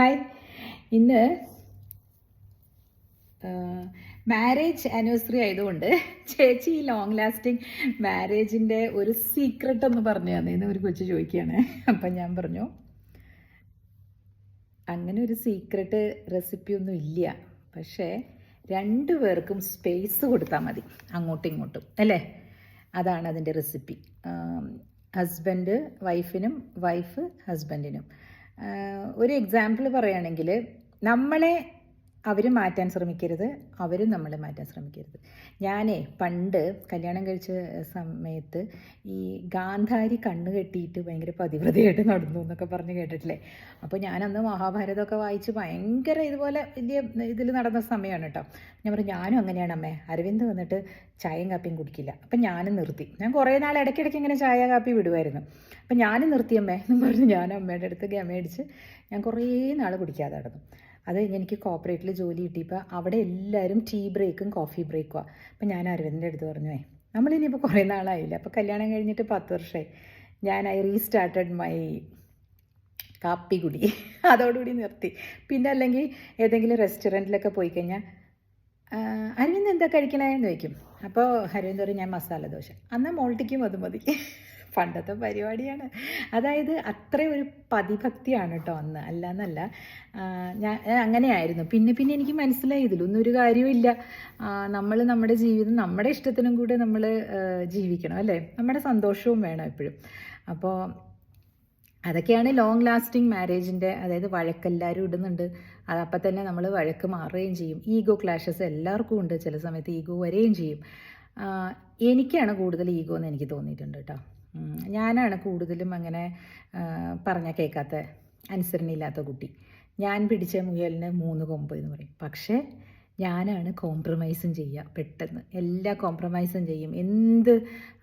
Hi, ഇന്ന് marriage anniversary ആയതുകൊണ്ട് ചേച്ചി ഈ ലോങ് ലാസ്റ്റിംഗ് മാരേജിൻ്റെ ഒരു സീക്രട്ട് ഒന്ന് പറഞ്ഞു തന്നേന്ന് ഒരു കൊച്ചു ചോദിക്കുകയാണ്. അപ്പം ഞാൻ പറഞ്ഞു അങ്ങനെ ഒരു സീക്രട്ട് റെസിപ്പി ഒന്നും ഇല്ല, പക്ഷേ രണ്ടു പേർക്കും സ്പേസ് കൊടുത്താൽ മതി അങ്ങോട്ടും ഇങ്ങോട്ടും, അല്ലേ? അതാണ് അതിൻ്റെ റെസിപ്പി. ഹസ്ബൻഡ് വൈഫിനും, വൈഫ് ഹസ്ബൻഡിനും. ഒരു എക്സാമ്പിൾ പറയുകയാണെങ്കിൽ, നമ്മളെ അവർ മാറ്റാൻ ശ്രമിക്കരുത്, അവരും നമ്മളെ മാറ്റാൻ ശ്രമിക്കരുത്. ഞാനേ പണ്ട് കല്യാണം കഴിച്ച സമയത്ത് ഈ ഗാന്ധാരി കണ്ണ് കെട്ടിയിട്ട് ഭയങ്കര പതിവ്രതയായിട്ട് നടന്നു എന്നൊക്കെ പറഞ്ഞ് കേട്ടിട്ടില്ലേ? അപ്പോൾ ഞാനന്ന് മഹാഭാരതമൊക്കെ വായിച്ച് ഭയങ്കര ഇതുപോലെ വലിയ ഇതിൽ നടന്ന സമയമാണ് കേട്ടോ. ഞാൻ പറഞ്ഞു ഞാനും അങ്ങനെയാണ് അമ്മേ. അരവിന്ദ് വന്നിട്ട് ചായയും കാപ്പിയും കുടിക്കില്ല. അപ്പം ഞാനും നിർത്തി. ഞാൻ കുറേ നാൾ ഇടയ്ക്കിടയ്ക്ക് ഇങ്ങനെ ചായ കാപ്പി വിടുമായിരുന്നു. അപ്പം ഞാനും നിർത്തി അമ്മേ എന്നും പറഞ്ഞ് ഞാൻ അമ്മയുടെ അടുത്ത് ഗമയടിച്ച് ഞാൻ കുറേ നാൾ കുടിക്കാതെ നടന്നു. അത് കഴിഞ്ഞ് എനിക്ക് കോർപ്പറേറ്റിൽ ജോലി കിട്ടിയപ്പോൾ അവിടെ എല്ലാവരും ടീ ബ്രേക്കും കോഫി ബ്രേക്കുമാണ്. അപ്പം ഞാൻ അരവിന്ദിൻ്റെ അടുത്ത് പറഞ്ഞു, നമ്മളിനിയിപ്പോൾ കുറേ നാളായില്ല, അപ്പോൾ കല്യാണം കഴിഞ്ഞിട്ട് 10 വർഷമായി, ഐ റീസ്റ്റാർട്ടഡ് മൈ കാപ്പി കുടി. അതോടുകൂടി നിർത്തി. പിന്നെ അല്ലെങ്കിൽ ഏതെങ്കിലും റെസ്റ്റോറൻറ്റിലൊക്കെ പോയി കഴിഞ്ഞാൽ അരവിന്ദ് എന്താ കഴിക്കണേന്ന് ചോദിക്കും. അപ്പോൾ അരവിന്ദ് പറയും ഞാൻ മസാല ദോശ. അന്ന് മോൾട്ടിക്കും അത് മതി. പണ്ടത്തെ പരിപാടിയാണ്. അതായത് അത്ര ഒരു പതിഭക്തിയാണ് കേട്ടോ അന്ന്, അല്ലാന്നല്ല. ഞാൻ അങ്ങനെയായിരുന്നു. പിന്നെ എനിക്ക് മനസ്സിലായി ഇതിലൊന്നും ഒരു കാര്യമില്ല. നമ്മൾ നമ്മുടെ ജീവിതം നമ്മുടെ ഇഷ്ടത്തിനും കൂടെ നമ്മൾ ജീവിക്കണം, അല്ലേ? നമ്മുടെ സന്തോഷവും വേണം എപ്പോഴും. അപ്പോൾ അതൊക്കെയാണ് ലോങ് ലാസ്റ്റിംഗ് മാരേജിൻ്റെ. അതായത് വഴക്കെല്ലാവരും ഇടുന്നുണ്ട്, അതപ്പം തന്നെ നമ്മൾ വഴക്ക് മാറുകയും ചെയ്യും. ഈഗോ ക്ലാഷസ് എല്ലാവർക്കും ഉണ്ട്, ചില സമയത്ത് ഈഗോ വരികയും ചെയ്യും. എനിക്കാണ് കൂടുതൽ ഈഗോ എന്ന് എനിക്ക് തോന്നിയിട്ടുണ്ട് കേട്ടോ. ഞാനാണ് കൂടുതലും അങ്ങനെ പറഞ്ഞാൽ കേൾക്കാത്ത, അനുസരണയില്ലാത്ത കുട്ടി. ഞാൻ പിടിച്ച മുയലിന് 3 കൊമ്പ് എന്ന് പറയും. പക്ഷേ ഞാനാണ് കോംപ്രമൈസും ചെയ്യുക, പെട്ടെന്ന് എല്ലാ കോംപ്രമൈസും ചെയ്യും. എന്ത്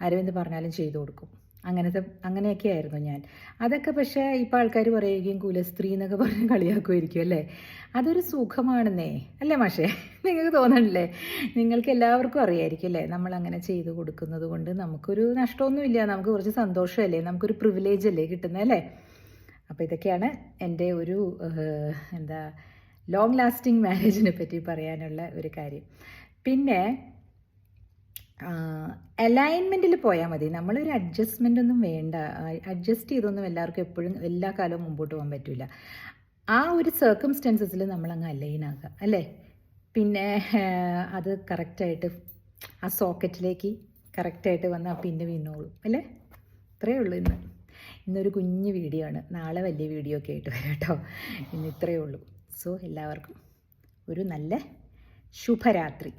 അരവിന്ദ് പറഞ്ഞാലും ചെയ്തു കൊടുക്കും. അങ്ങനെയൊക്കെ ആയിരുന്നു ഞാൻ. അതൊക്കെ പക്ഷേ ഇപ്പോൾ ആൾക്കാർ പറയുകയും കുലസ്ത്രീ എന്നൊക്കെ പറഞ്ഞ് കളിയാക്കുമായിരിക്കും, അല്ലേ? അതൊരു സുഖമാണെന്നേ, അല്ലേ മാഷേ? നിങ്ങൾക്ക് തോന്നണില്ലേ? നിങ്ങൾക്ക് എല്ലാവർക്കും അറിയായിരിക്കും, അല്ലേ? നമ്മളങ്ങനെ ചെയ്തു കൊടുക്കുന്നത് കൊണ്ട് നമുക്കൊരു നഷ്ടമൊന്നുമില്ല, നമുക്ക് കുറച്ച് സന്തോഷമല്ലേ, നമുക്കൊരു പ്രിവിലേജ് അല്ലേ കിട്ടുന്നത്, അല്ലേ? അപ്പോൾ ഇതൊക്കെയാണ് എൻ്റെ ഒരു ലോങ് ലാസ്റ്റിംഗ് മാരേജിനെ പറ്റി പറയാനുള്ള ഒരു കാര്യം. പിന്നെ അലൈൻമെൻറ്റിൽ പോയാൽ മതി, നമ്മളൊരു അഡ്ജസ്റ്റ്മെൻ്റ് ഒന്നും വേണ്ട. അഡ്ജസ്റ്റ് ചെയ്തൊന്നും എല്ലാവർക്കും എപ്പോഴും എല്ലാ കാലവും മുമ്പോട്ട് പോകാൻ പറ്റില്ല. ആ ഒരു സർക്കംസ്റ്റൻസസിൽ നമ്മളങ്ങ് അലൈനാകുക, അല്ലേ? പിന്നെ അത് കറക്റ്റായിട്ട് ആ സോക്കറ്റിലേക്ക് കറക്റ്റായിട്ട് വന്നാൽ പിന്നെ വിന്നോളും, അല്ലേ? ഇത്രയേ ഉള്ളൂ ഇന്നൊരു കുഞ്ഞു വീഡിയോ ആണ്. നാളെ വലിയ വീഡിയോ ഒക്കെ ആയിട്ട് വരാം കേട്ടോ. ഇന്ന് ഇത്രയേ ഉള്ളൂ. സോ എല്ലാവർക്കും ഒരു നല്ല ശുഭരാത്രി.